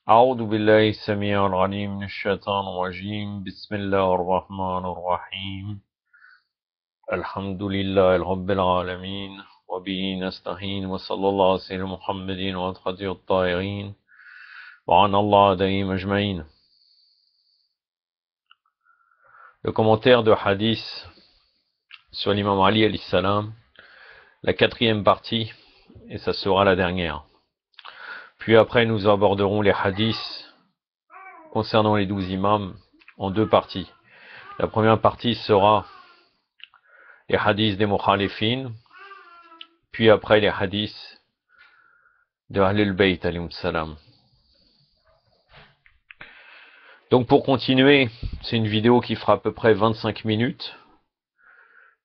أعوذ بالله السميع العليم من الشيطان الرجيم بسم الله الرحمن الرحيم الحمد لله رب العالمين وبه نستعين وصلى الله على سيدنا محمد وأصحابه الطاهرين وعن الله دائم أجمعين. Le commentaire de Hadith sur l'imam Ali alayhi salam, la quatrième partie, et ça sera la dernière. Puis après nous aborderons les hadiths concernant les 12 imams en deux parties. La première partie sera les hadiths des Mukhalifin, puis après les hadiths de Ahlul Bayt alayhim salam. Donc pour continuer, c'est une vidéo qui fera à peu près 25 minutes.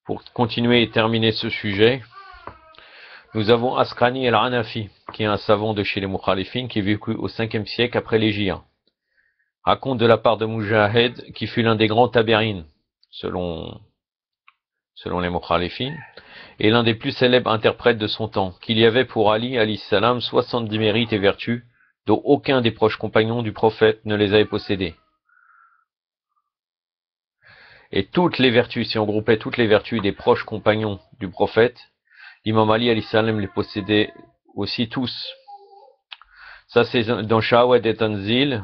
Pour continuer et terminer ce sujet, nous avons Asqani al-Hanafi, qui est un savant de chez les Mukhalifin, qui est vécu au 5e siècle après l'Hégire. Raconte de la part de Mujahid, qui fut l'un des grands tabérines, selon les Mukhalifin, et l'un des plus célèbres interprètes de son temps, qu'il y avait pour Ali, alayhi salam, 70 mérites et vertus, dont aucun des proches compagnons du prophète ne les avait possédés. Et toutes les vertus, si on groupait toutes les vertus des proches compagnons du prophète, l'imam Ali alayhi salam les possédait aussi tous. Ça c'est dans Shahwat et Tanzil,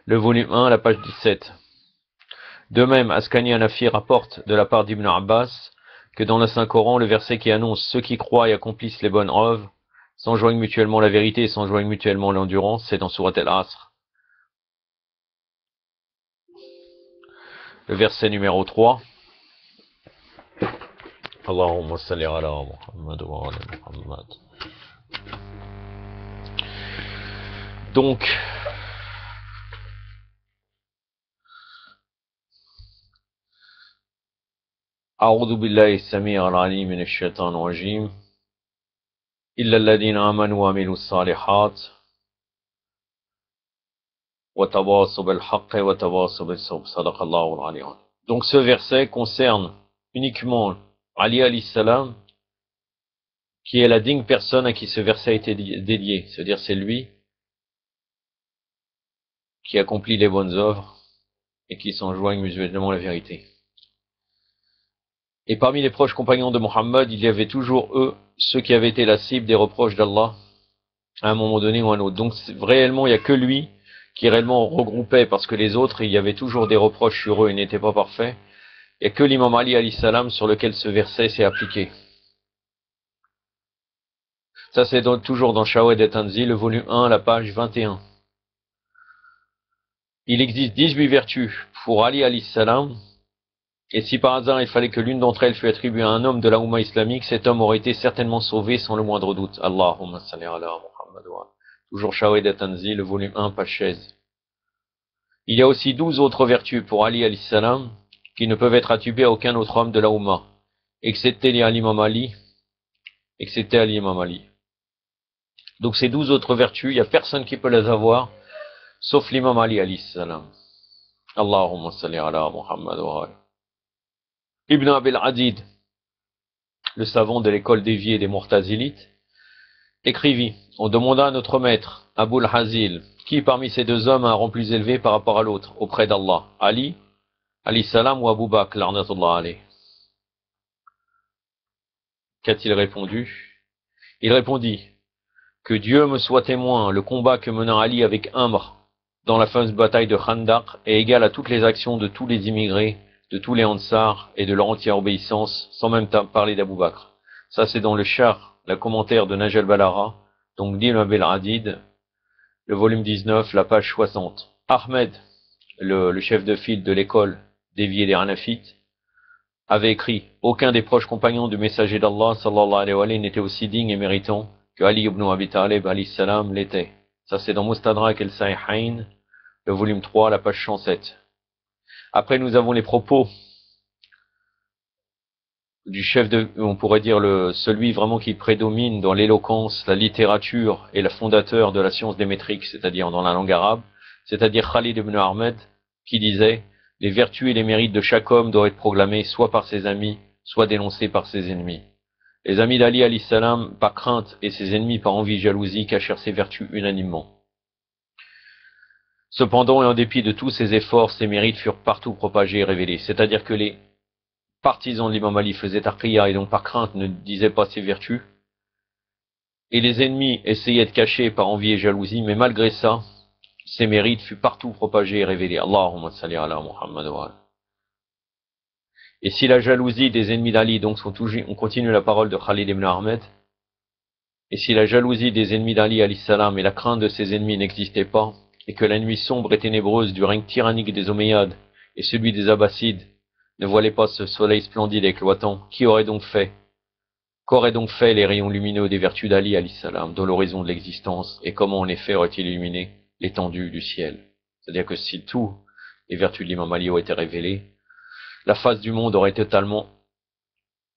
le volume 1, la page 17. De même, Asqani Hanafi rapporte de la part d'Ibn Abbas que dans le Saint-Coran, le verset qui annonce ceux qui croient et accomplissent les bonnes œuvres, s'enjoignent mutuellement la vérité et s'enjoignent mutuellement l'endurance, c'est dans Surat al-Asr. Le verset numéro 3. Allahumma salli ala Muhammad wa ala Muhammad. Donc, أعوذ بالله السميع العليم من الشيطان الرجيم إلا الذين آمنوا وعملوا الصالحات وتواصوا بالحق وتواصوا بالصبر صدق الله العلي العظيم. Donc ce verset concerne uniquement Ali alayhi salam, qui est la digne personne à qui ce verset a été dédié. C'est-à-dire c'est lui qui accomplit les bonnes œuvres et qui s'enjoignent mutuellement la vérité. Et parmi les proches compagnons de Mohammed, il y avait toujours eux, ceux qui avaient été la cible des reproches d'Allah, à un moment donné ou à un autre. Donc réellement, il n'y a que lui qui réellement regroupait, parce que les autres, il y avait toujours des reproches sur eux, ils n'étaient pas parfaits. Il n'y a que l'imam Ali alayhi salam sur lequel ce verset s'est appliqué. Ça c'est toujours dans Shahwat et Tanzil, le volume 1, la page 21. Il existe 18 vertus pour Ali alayhi salam, et si par hasard il fallait que l'une d'entre elles fût attribuée à un homme de la Oumma islamique, cet homme aurait été certainement sauvé sans le moindre doute. Allahumma salli ala Muhammad wa. Toujours Shahwat et Tanzil, le volume 1, page 16. Il y a aussi 12 autres vertus pour Ali alayhi salam, qui ne peuvent être attribuées à aucun autre homme de la Oumma, excepté l'imam Ali, Donc ces 12 autres vertus, il n'y a personne qui peut les avoir, sauf l'imam Ali alayhi salam. Allahumma salli ala Muhammad wa ala. Ibn Abil Adid, le savant de l'école déviée des Mu'tazilites, écrivit: on demanda à notre maître, Abul Hazil, qui parmi ces deux hommes a un rang plus élevé par rapport à l'autre, auprès d'Allah, Ali, alayhi salam ou Abu Bakr, la'natullah alayh. Qu'a-t-il répondu? Il répondit: que Dieu me soit témoin, le combat que mena Ali avec Amr dans la fameuse bataille de Khandaq est égal à toutes les actions de tous les immigrés, de tous les Ansar et de leur entière obéissance, sans même parler d'Abu Bakr. Ça c'est dans le Char, le commentaire de Najal Balara, donc d'Ibn Abil Adid, le volume 19, la page 60. Ahmed, le chef de file de l'école déviée des Hanafites, avait écrit: aucun des proches compagnons du messager d'Allah sallallahu alayhi wa sallam n'était aussi digne et méritant que Ali ibn Abi Talib alayhi salam l'était. Ça c'est dans Mustadrak el-Sahihain, le volume 3, la page 107. Après nous avons les propos du chef de, on pourrait dire celui vraiment qui prédomine dans l'éloquence, la littérature et le fondateur de la science des métriques, c'est-à-dire dans la langue arabe, c'est-à-dire Khalid ibn Ahmed, qui disait: les vertus et les mérites de chaque homme doivent être proclamés soit par ses amis, soit dénoncés par ses ennemis. Les amis d'Ali alayhi salam, par crainte, et ses ennemis par envie et jalousie, cachèrent ses vertus unanimement. Cependant, et en dépit de tous ses efforts, ses mérites furent partout propagés et révélés. C'est-à-dire que les partisans de l'imam Ali faisaient tarqiya et donc par crainte ne disaient pas ses vertus. Et les ennemis essayaient de cacher par envie et jalousie, mais malgré ça, ses mérites furent partout propagés et révélés. Allahumma salli ala Muhammad wa ala. Et si la jalousie des ennemis d'Ali, donc on continue la parole de Khalid ibn Ahmed, et si la jalousie des ennemis d'Ali alayhi salam et la crainte de ses ennemis n'existaient pas, et que la nuit sombre et ténébreuse du règne tyrannique des Omeyyades et celui des Abbassides ne voilaient pas ce soleil splendide et éclatant, qu'auraient donc fait les rayons lumineux des vertus d'Ali alayhi salam dans l'horizon de l'existence, et comment en effet aurait-il illuminé l'étendue du ciel? C'est-à-dire que si tous les vertus de l'imam Ali ont été révélées, la face du monde aurait totalement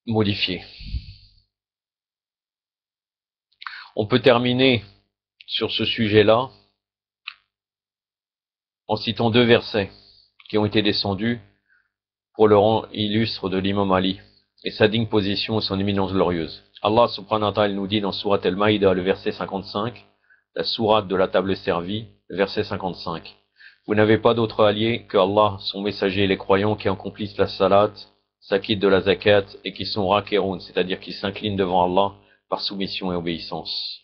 modifiée. On peut terminer sur ce sujet-là en citant deux versets qui ont été descendus pour le rang illustre de l'imam Ali et sa digne position et son éminence glorieuse. Allah subhanahu wa ta'ala nous dit dans Surat Al-Maïda, le verset 55, la sourate de la table servie, le verset 55. Vous n'avez pas d'autre allié que Allah, son messager et les croyants qui accomplissent la salat, s'acquittent de la zakat et qui sont rakeroun, c'est-à-dire qui s'inclinent devant Allah par soumission et obéissance.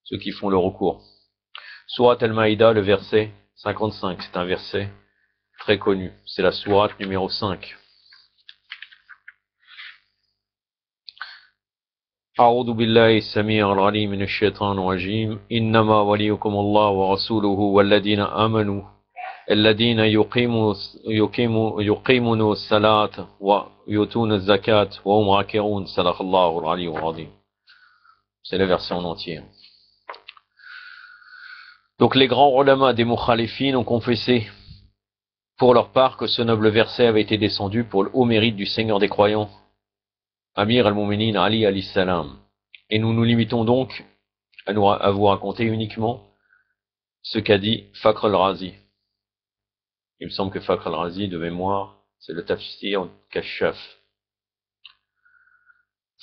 Ceux qui font le recours. Surat Al-Maïda, le verset 55, c'est un verset très connu. C'est la sourate numéro 5. أعوذ بالله السميع العليم من الشيطان الرجيم إنما وليكم الله ورسوله والذين آمنوا الذين يقيمون الصلاة ويؤتون الزكاة وهم راكعون صدق الله العلي العظيم. C'est la version en entier. Donc les grands ulama des mukhalifines ont confessé pour leur part que ce noble verset avait été descendu pour le haut mérite du Seigneur des croyants, Amir al-Mu'minin Ali alayhi salam. Et nous nous limitons donc à vous raconter uniquement ce qu'a dit Fakhr al-Razi. Il me semble que Fakhr al-Razi, de mémoire, c'est le tafsir Kashaf.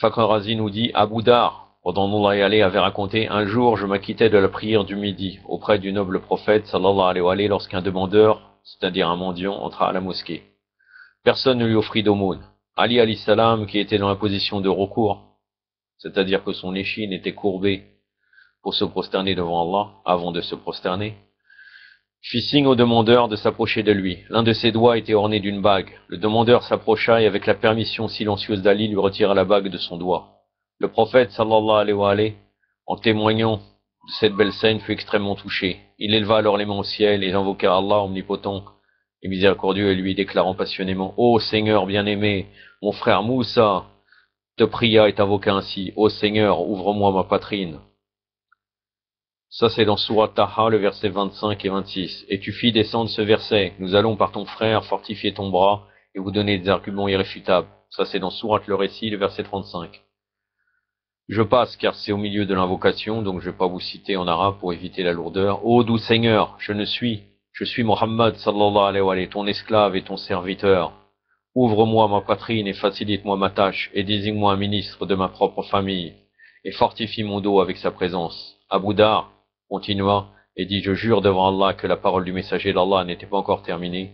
Fakhr al-Razi nous dit, Abu Dar, radiyallahu anhu, avait raconté, un jour je m'acquittais de la prière du midi auprès du noble prophète sallallahu alayhi wa sallam lorsqu'un demandeur, c'est-à-dire un mendiant, entra à la mosquée. Personne ne lui offrit d'aumône. Ali alayhi salam, qui était dans la position de recours, c'est-à-dire que son échine était courbée pour se prosterner devant Allah, avant de se prosterner, fit signe au demandeur de s'approcher de lui. L'un de ses doigts était orné d'une bague. Le demandeur s'approcha et avec la permission silencieuse d'Ali lui retira la bague de son doigt. Le prophète sallallahu alayhi wa sallam, en témoignant de cette belle scène, fut extrêmement touché. Il éleva alors les mains au ciel et invoqua Allah omnipotent et miséricordieux et lui déclarant passionnément, Ô Seigneur bien-aimé, mon frère Moussa te pria et t'invoqua ainsi, Ô Seigneur, ouvre-moi ma poitrine. Ça c'est dans Surat Taha, le verset 25 et 26. Et tu fis descendre ce verset, nous allons par ton frère fortifier ton bras et vous donner des arguments irréfutables. Ça c'est dans Surat le récit, le verset 35. Je passe car c'est au milieu de l'invocation, donc je vais pas vous citer en arabe pour éviter la lourdeur. Ô doux Seigneur, je suis Mohammed sallallahu alayhi wa sallam, ton esclave et ton serviteur. Ouvre-moi ma poitrine et facilite-moi ma tâche, et désigne-moi un ministre de ma propre famille, et fortifie mon dos avec sa présence. Abu Dar continua et dit, je jure devant Allah que la parole du messager d'Allah n'était pas encore terminée,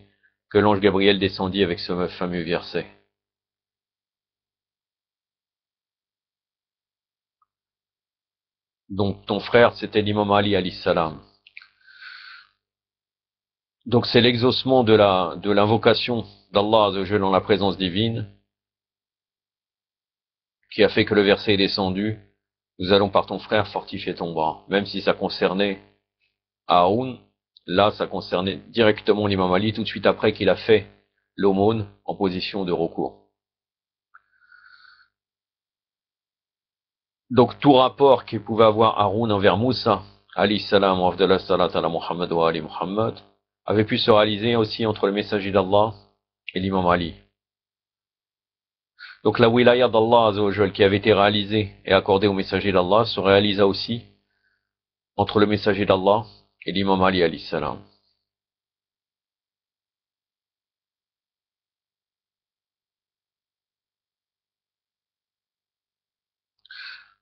que l'ange Gabriel descendit avec ce fameux verset. Donc ton frère c'était l'imam Ali alayhi salam. Donc c'est l'exaucement de l'invocation d'Allah dans la présence divine qui a fait que le verset est descendu. Nous allons par ton frère fortifier ton bras. Même si ça concernait Haroun, là ça concernait directement l'imam Ali tout de suite après qu'il a fait l'aumône en position de recours. Donc tout rapport qu'il pouvait avoir Haroun envers Moussa, alayhi salam wa afdallah salat ala Muhammad wa ali Muhammad, avait pu se réaliser aussi entre le messager d'Allah et l'imam Ali. Donc la wilaya d'Allah azawajal qui avait été réalisée et accordée au messager d'Allah se réalisa aussi entre le messager d'Allah et l'imam Ali alayhi salam.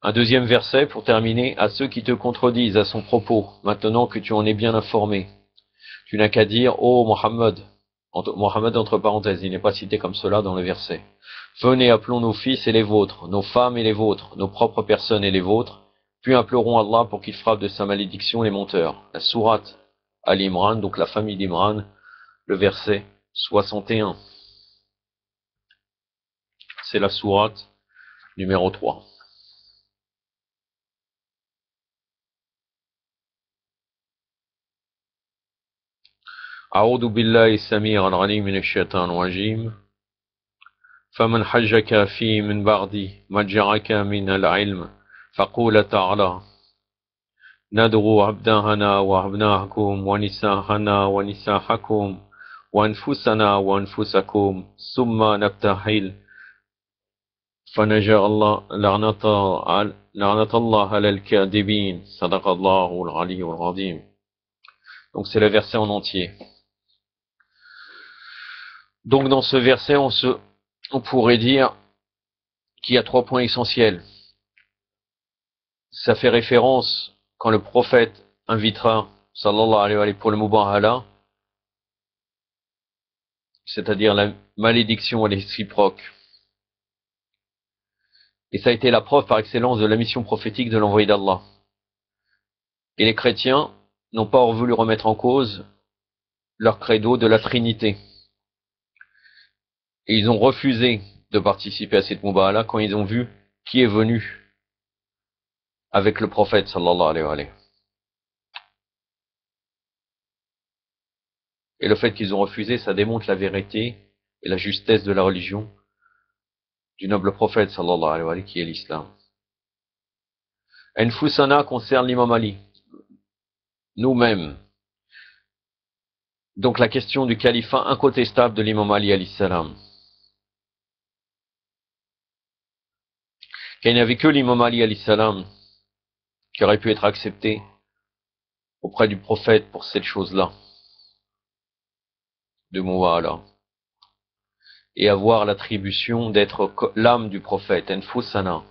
Un deuxième verset pour terminer, à ceux qui te contredisent à son propos, maintenant que tu en es bien informé. tu n'as qu'à dire, ô Mohammed, Mohammed entre parenthèses, il n'est pas cité comme cela dans le verset. Venez, appelons nos fils et les vôtres, nos femmes et les vôtres, nos propres personnes et les vôtres, puis implorons Allah pour qu'il frappe de sa malédiction les menteurs. La sourate Al-Imran, donc la famille d'Imran, le verset 61. C'est la sourate numéro 3. أعوذ بالله السميع العليم من الشيطان الرجيم فمن حجك فيه من بعد ما جاءك من العلم فقول تعالى ندعو أبناءنا وأبناءكم ونساءنا ونساءكم وأنفسنا وأنفسكم ثم نبتهل فنجعل الله لعنة الله على الكاذبين صدق الله العلي العظيم. Donc c'est le verset en entier. Donc dans ce verset, on pourrait dire qu'il y a 3 points essentiels. Ça fait référence quand le prophète invitera, sallallahu alayhi wa sallam, pour le mubahala, c'est-à-dire la malédiction réciproque. Et ça a été la preuve par excellence de la mission prophétique de l'envoyé d'Allah. Et les chrétiens n'ont pas voulu remettre en cause leur credo de la Trinité. Et ils ont refusé de participer à cette mubahala quand ils ont vu qui est venu avec le prophète sallallahu alayhi wa sallam. Et le fait qu'ils ont refusé, ça démontre la vérité et la justesse de la religion du noble prophète sallallahu alayhi wa sallam qui est l'islam. Enfusana concerne l'imam Ali, nous-mêmes. Donc la question du califat incontestable de l'imam Ali alayhi salam. Qu'il n'y avait que l'imam Ali alayhi salam qui aurait pu être accepté auprès du prophète pour cette chose-là, de Mubahala, et avoir l'attribution d'être l'âme du prophète, Enfusana.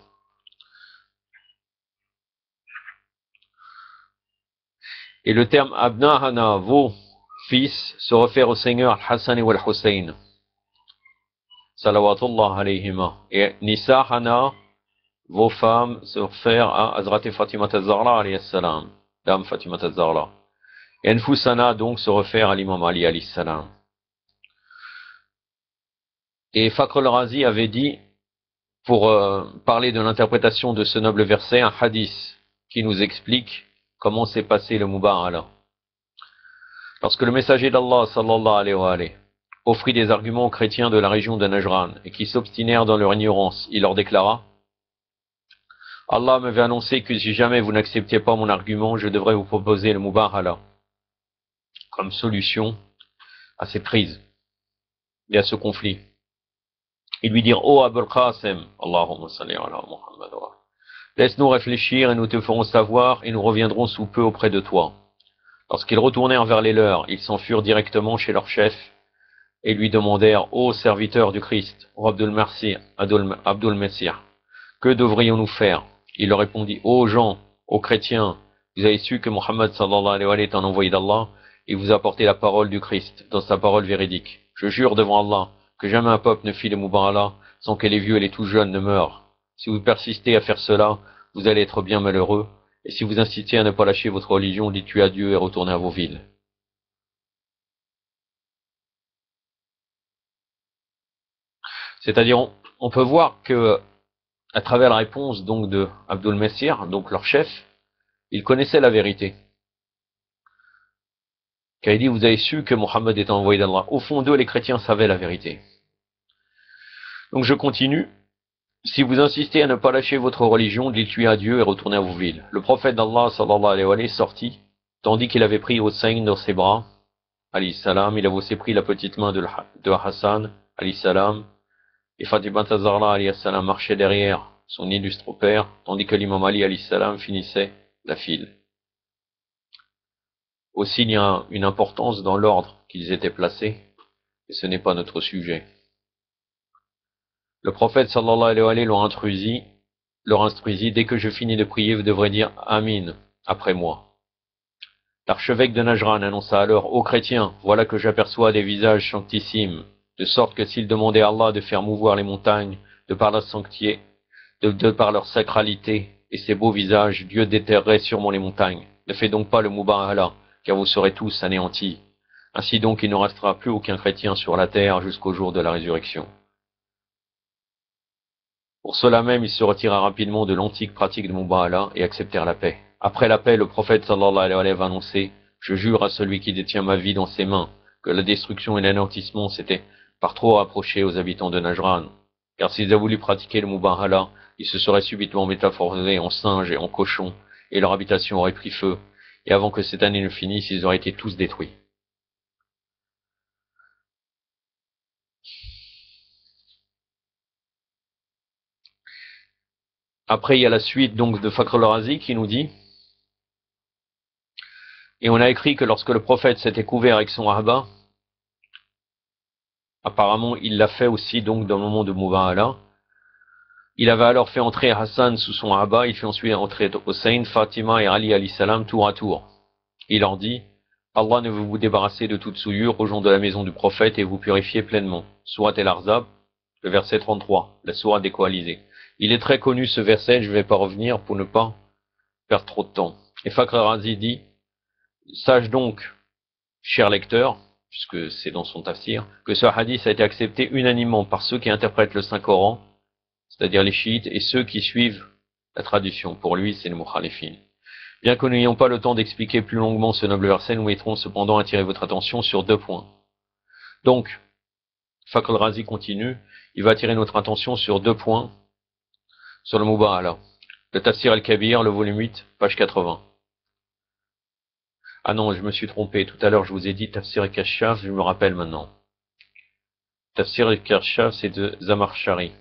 Et le terme Abnahana, vos fils, se réfère au Seigneur Al-Hassan et Al-Hussein, salawatullah alayhima. Et Nisahana, vos femmes, se réfèrent à Hazrat Fatima Az-Zahra alayhi salam, dame Fatima Az-Zahra. Et Enfusana donc se réfère à l'imam Ali alayhi salam. Et Fakhr al-Razi avait dit, pour parler de l'interprétation de ce noble verset, un hadith qui nous explique comment s'est passé le Mubahala. Lorsque le messager d'Allah sallallahu alayhi wa sallam offrit des arguments aux chrétiens de la région de Najran et qui s'obstinèrent dans leur ignorance, il leur déclara: Allah m'avait annoncé que si jamais vous n'acceptiez pas mon argument, je devrais vous proposer le Mubahala comme solution à cette crise et à ce conflit. Ils lui dirent: ô Abul Qasim, Allahumma salli ala Muhammad, laisse-nous réfléchir et nous te ferons savoir et nous reviendrons sous peu auprès de toi. Lorsqu'ils retournèrent vers les leurs, ils s'enfuirent directement chez leur chef et lui demandèrent: ô serviteur du Christ, ô Abdul Messih, que devrions-nous faire? Il leur répondit: ô gens, ô chrétiens, vous avez su que Muhammad sallallahu alayhi wa sallam est un envoyé d'Allah et vous a apporté la parole du Christ dans sa parole véridique. Je jure devant Allah que jamais un peuple ne fit le Mubahala sans que les vieux et les tout jeunes ne meurent. Si vous persistez à faire cela, vous allez être bien malheureux, et si vous incitez à ne pas lâcher votre religion, dites-tu adieu et retournez à vos villes. C'est-à-dire, on peut voir que, à travers la réponse donc de Abdul Messih, donc leur chef, il connaissait la vérité. Car il dit: vous avez su que Mohammed est envoyé d'Allah. Au fond d'eux, les chrétiens savaient la vérité. Donc je continue. Si vous insistez à ne pas lâcher votre religion, dites-lui adieu et retournez à vos villes. Le prophète d'Allah sallallahu alayhi wa sallam sortit, tandis qu'il avait pris Hussein dans ses bras, alayhi salam. Il avait aussi pris la petite main de Hassan, alayhi salam, et Fatima Az-Zahra alayhi salam marchait derrière son illustre père, tandis que l'imam Ali alayhi salam finissait la file. Aussi, il y a une importance dans l'ordre qu'ils étaient placés, et ce n'est pas notre sujet. Le prophète sallallahu alayhi wa sallam leur instruisit: dès que je finis de prier, vous devrez dire Amin après moi. L'archevêque de Najran annonça alors: Ô chrétiens, voilà que j'aperçois des visages sanctissimes, de sorte que s'ils demandaient à Allah de faire mouvoir les montagnes, de par leur sanctier, de par leur sacralité, et ces beaux visages, Dieu déterrerait sûrement les montagnes. Ne faites donc pas le Mubahala, car vous serez tous anéantis. Ainsi donc il ne restera plus aucun chrétien sur la terre jusqu'au jour de la résurrection. Pour cela même, ils se retirèrent rapidement de l'antique pratique de Mubahala et acceptèrent la paix. Après la paix, le prophète sallallahu alayhi wa sallam annonçait: Je jure à celui qui détient ma vie dans ses mains, que la destruction et l'anéantissement s'étaient par trop rapprochés aux habitants de Najran. Car s'ils avaient voulu pratiquer le Mubahala, ils se seraient subitement métamorphosés en singes et en cochons, et leur habitation aurait pris feu, et avant que cette année ne finisse, ils auraient été tous détruits. Après, il y a la suite donc de Fakhr al-Razi qui nous dit: Et on a écrit que lorsque le prophète s'était couvert avec son rahba, apparemment il l'a fait aussi donc dans le moment de Mubahala, il avait alors fait entrer Hassan sous son rahba, il fit ensuite entrer Hossein, Fatima et Ali alayhi salam tour à tour. Il leur dit: Allah ne veut vous débarrasser de toute souillure aux gens de la maison du prophète et vous purifier pleinement. Surat el-Ahzab, le verset 33, la sourate des coalisés. Il est très connu ce verset, je ne vais pas revenir pour ne pas perdre trop de temps. Et Fakhr al-Razi dit: Sache donc, cher lecteur, puisque c'est dans son tafsir, que ce hadith a été accepté unanimement par ceux qui interprètent le Saint-Coran, c'est-à-dire les chiites, et ceux qui suivent la tradition. Pour lui, c'est le mukhalifin. Bien que nous n'ayons pas le temps d'expliquer plus longuement ce noble verset, nous mettrons cependant à attirer votre attention sur 2 points. Donc, Fakhr al-Razi continue, il va attirer notre attention sur 2 points sur le Mubahala. Le Tafsir al-Kabir, le volume 8, page 80. Ah non, je me suis trompé. Tout à l'heure, je vous ai dit Tafsir al-Kashaf, je me rappelle maintenant. Tafsir al-Kashaf, c'est de Zamarshari.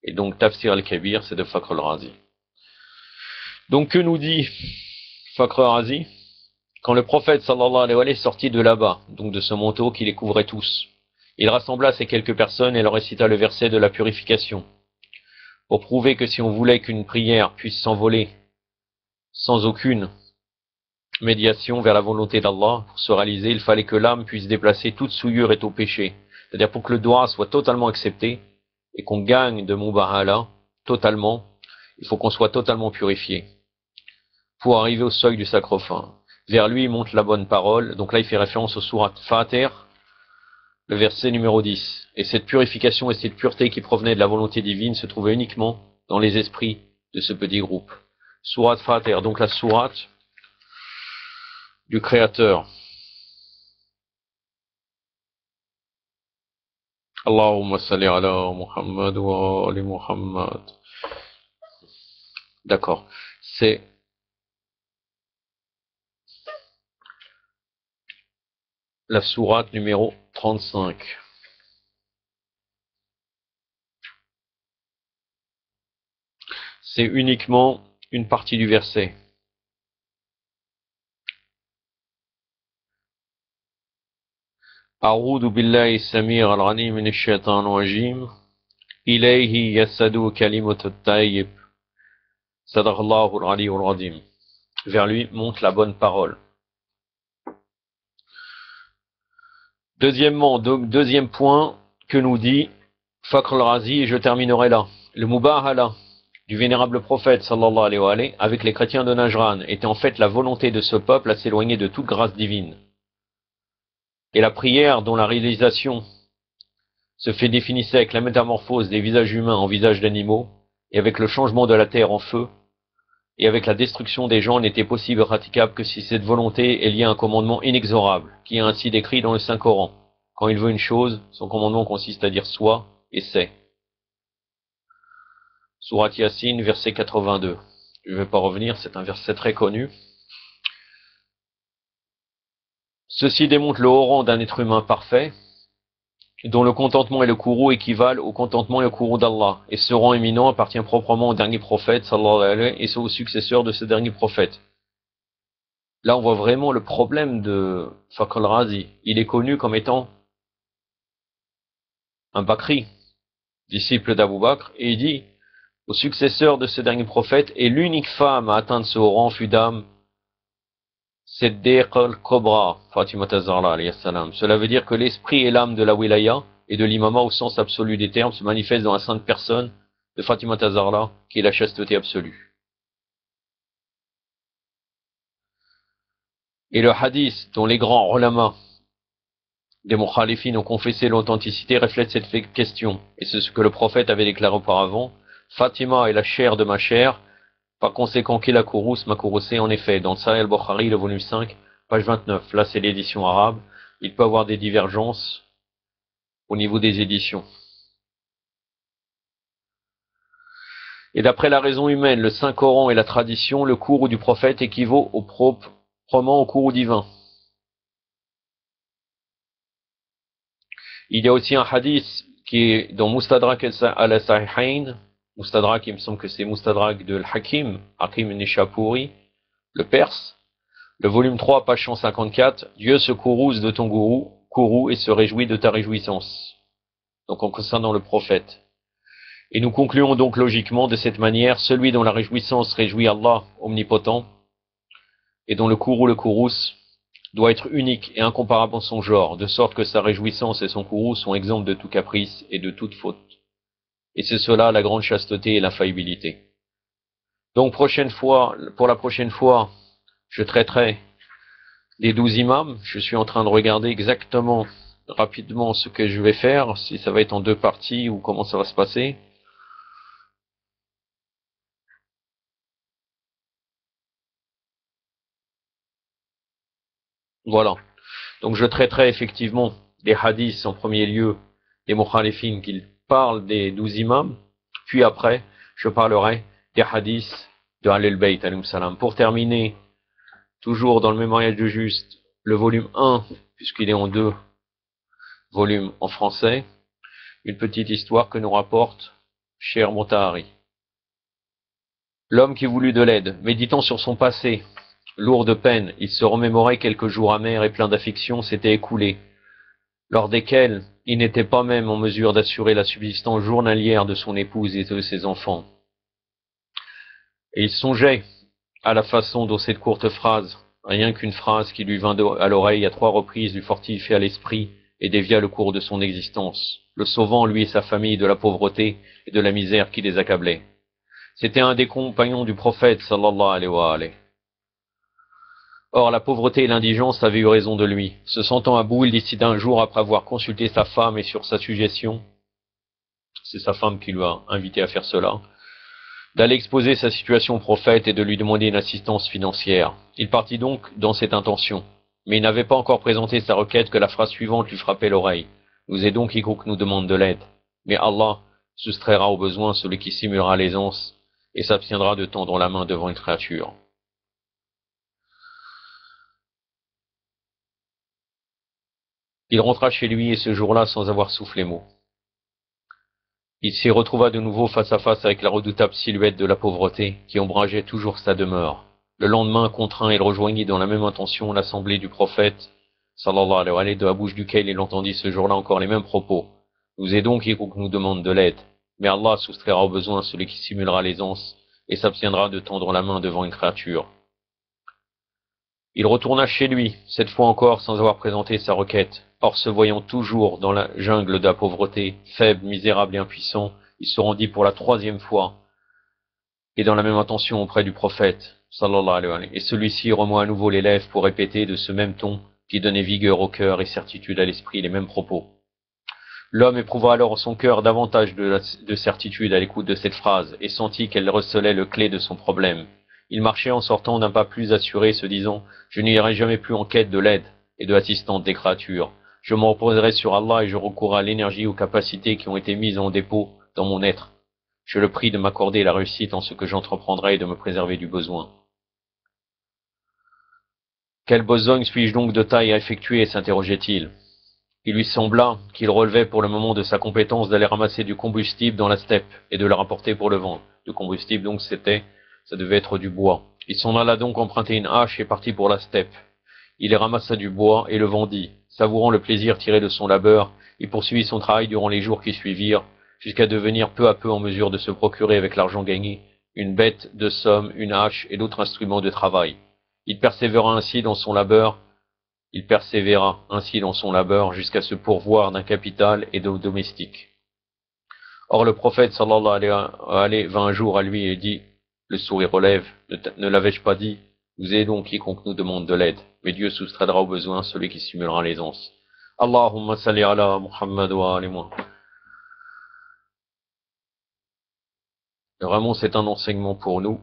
Et donc, Tafsir al-Kabir, c'est de Fakhr al-Razi. Donc, que nous dit Fakhr al-Razi? Quand le prophète sallallahu alayhi wa sallam est sorti de là-bas, donc de ce manteau qui les couvrait tous, il rassembla ces quelques personnes et leur récita le verset de la purification, pour prouver que si on voulait qu'une prière puisse s'envoler sans aucune médiation vers la volonté d'Allah, pour se réaliser, il fallait que l'âme puisse déplacer toute souillure et tout péché. C'est-à-dire pour que le doigt soit totalement accepté et qu'on gagne de Mubahala totalement, il faut qu'on soit totalement purifié pour arriver au seuil du sacre-fin. Vers lui monte la bonne parole. Donc là, il fait référence au surat Fatir, le verset numéro 10. Et cette purification et cette pureté qui provenaient de la volonté divine se trouvaient uniquement dans les esprits de ce petit groupe. Surat Fatir, donc la sourate du Créateur. Allahumma salli ala Muhammad wa ali Muhammad. D'accord. C'est la sourate numéro 35. C'est uniquement une partie du verset. أعوذ بالله السميع العليم من الشيطان الرجيم إليه يسد كلمة الطيب صدق الله العلي العظيم. Vers lui monte la bonne parole. Deuxièmement, donc, deuxième point que nous dit Fakhr al-Razi, et je terminerai là. Le Mubahala du vénérable prophète sallallahu alayhi wa sallam avec les chrétiens de Najran était en fait la volonté de ce peuple à s'éloigner de toute grâce divine. Et la prière dont la réalisation se fait définissait avec la métamorphose des visages humains en visages d'animaux, et avec le changement de la terre en feu, et avec la destruction des gens n'était possible et praticable que si cette volonté est liée à un commandement inexorable, qui est ainsi décrit dans le Saint-Coran. Quand il veut une chose, son commandement consiste à dire soit et c'est. Surat Yasin, verset 82. Je ne vais pas revenir, c'est un verset très connu. Ceci démontre le haut rang d'un être humain parfait, dont le contentement et le courroux équivalent au contentement et au courroux d'Allah. Et ce rang éminent appartient proprement au dernier prophète, sallallahu alayhi wa sallam, et aux successeurs de ce dernier prophète. Là, on voit vraiment le problème de Fakhr al-Razi. Il est connu comme étant un Bakri, disciple d'Abu Bakr, et il dit au successeur de ce dernier prophète, et l'unique femme à atteindre ce haut rang fut dame Siddiq al-Kubra, Fatima Zahra alayhi salam. Cela veut dire que l'esprit et l'âme de la wilaya et de l'imama au sens absolu des termes se manifestent dans la sainte personne de Fatima Zahra, qui est la chasteté absolue. Et le hadith dont les grands ulama des mukhalifines ont confessé l'authenticité reflète cette question. Et c'est ce que le prophète avait déclaré auparavant. Fatima est la chair de ma chair, par conséquent qu'il a courrouce m'a courroucé. En effet, dans le Sahih al-Bukhari, le volume 5, page 29, là c'est l'édition arabe, il peut y avoir des divergences au niveau des éditions. Et d'après la raison humaine, le Saint-Coran et la tradition, le courroux du prophète équivaut proprement au courroux divin. Il y a aussi un hadith qui est dans Mustadrak al-Sahihain, Mustadrak, il me semble que c'est Mustadrak de Hakim Nishapuri, le Perse, le volume 3, page 154, Dieu se courrouse de ton courroux et se réjouit de ta réjouissance. Donc en concernant le prophète. Et nous concluons donc logiquement de cette manière, celui dont la réjouissance réjouit Allah, omnipotent, et dont le courrouce, doit être unique et incomparable en son genre, de sorte que sa réjouissance et son courroux sont exempts de tout caprice et de toute faute. Et c'est cela la grande chasteté et l'infaillibilité. Donc pour la prochaine fois, je traiterai des 12 imams. Je suis en train de regarder exactement, rapidement, ce que je vais faire, si ça va être en 2 parties ou comment ça va se passer. Voilà. Donc je traiterai effectivement des hadiths en premier lieu, des mukhalifines qui parlent des 12 imams, puis après, je parlerai des hadiths de Ahlul Bayt, alayhim salam. Pour terminer, toujours dans le mémorial du juste, le volume 1, puisqu'il est en 2 volumes en français, une petite histoire que nous rapporte Cheikh Montahari. L'homme qui voulut de l'aide, méditant sur son passé, lourd de peine, il se remémorait quelques jours amers et pleins d'affliction s'étaient écoulés, lors desquels il n'était pas même en mesure d'assurer la subsistance journalière de son épouse et de ses enfants. Et il songeait à la façon dont cette courte phrase, rien qu'une phrase qui lui vint à l'oreille à 3 reprises, lui fortifia l'esprit et dévia le cours de son existence, le sauvant lui et sa famille de la pauvreté et de la misère qui les accablait. C'était un des compagnons du prophète sallallahu alayhi wa alayhi. Or, la pauvreté et l'indigence avaient eu raison de lui. Se sentant à bout, il décida un jour, après avoir consulté sa femme et sur sa suggestion, c'est sa femme qui lui a invité à faire cela, d'aller exposer sa situation au prophète et de lui demander une assistance financière. Il partit donc dans cette intention. Mais il n'avait pas encore présenté sa requête que la phrase suivante lui frappait l'oreille. Nous aidons quiconque nous demande de l'aide. Mais Allah soustraira au besoin celui qui simulera l'aisance et s'abstiendra de tendre la main devant une créature. Il rentra chez lui et ce jour-là sans avoir soufflé mot. Il s'y retrouva de nouveau face à face avec la redoutable silhouette de la pauvreté qui ombrageait toujours sa demeure. Le lendemain, contraint, il rejoignit dans la même intention l'assemblée du prophète, sallallahu alayhi wa sallam, de la bouche duquel il entendit ce jour-là encore les mêmes propos. Nous aidons quiconque nous demande de l'aide, mais Allah soustraira au besoin celui qui simulera l'aisance et s'abstiendra de tendre la main devant une créature. Il retourna chez lui, cette fois encore sans avoir présenté sa requête. Or, se voyant toujours dans la jungle de la pauvreté, faible, misérable et impuissant, il se rendit pour la 3e fois, et dans la même intention auprès du prophète, sallallahu alayhi wa sallam, et celui-ci remua à nouveau les lèvres pour répéter de ce même ton qui donnait vigueur au cœur et certitude à l'esprit les mêmes propos. L'homme éprouva alors en son cœur davantage de certitude à l'écoute de cette phrase, et sentit qu'elle recelait le clé de son problème. Il marchait en sortant d'un pas plus assuré, se disant « Je n'irai jamais plus en quête de l'aide et de l'assistance des créatures. Je me reposerai sur Allah et je recourrai à l'énergie et aux capacités qui ont été mises en dépôt dans mon être. Je le prie de m'accorder la réussite en ce que j'entreprendrai et de me préserver du besoin. » Quelle besogne suis-je donc de taille à effectuer, s'interrogeait-il. Il lui sembla qu'il relevait pour le moment de sa compétence d'aller ramasser du combustible dans la steppe et de le rapporter pour le vent. Le combustible donc ça devait être du bois. Il s'en alla donc emprunter une hache et partit pour la steppe. Il y ramassa du bois et le vendit. Savourant le plaisir tiré de son labeur, il poursuivit son travail durant les jours qui suivirent, jusqu'à devenir peu à peu en mesure de se procurer avec l'argent gagné une bête de somme, une hache et d'autres instruments de travail. Il persévéra ainsi dans son labeur, il persévéra ainsi dans son labeur jusqu'à se pourvoir d'un capital et de domestiques. Or le prophète sallallahu alayhi vint un jour à lui et dit, le sourire aux lèvres, ne l'avais-je pas dit, vous aidons quiconque nous demande de l'aide, mais Dieu soustraira au besoin celui qui simulera l'aisance. Allahumma salli ala Muhammad wa ali Muhammad. Vraiment, c'est un enseignement pour nous.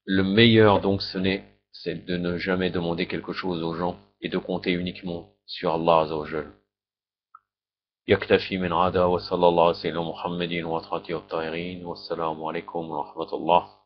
Le meilleur donc c'est de ne jamais demander quelque chose aux gens et de compter uniquement sur Allah Azza wa Jal. يكتفي من عدا وصلى الله على سيدنا محمد وأطهاره الطاهرين والسلام عليكم ورحمة الله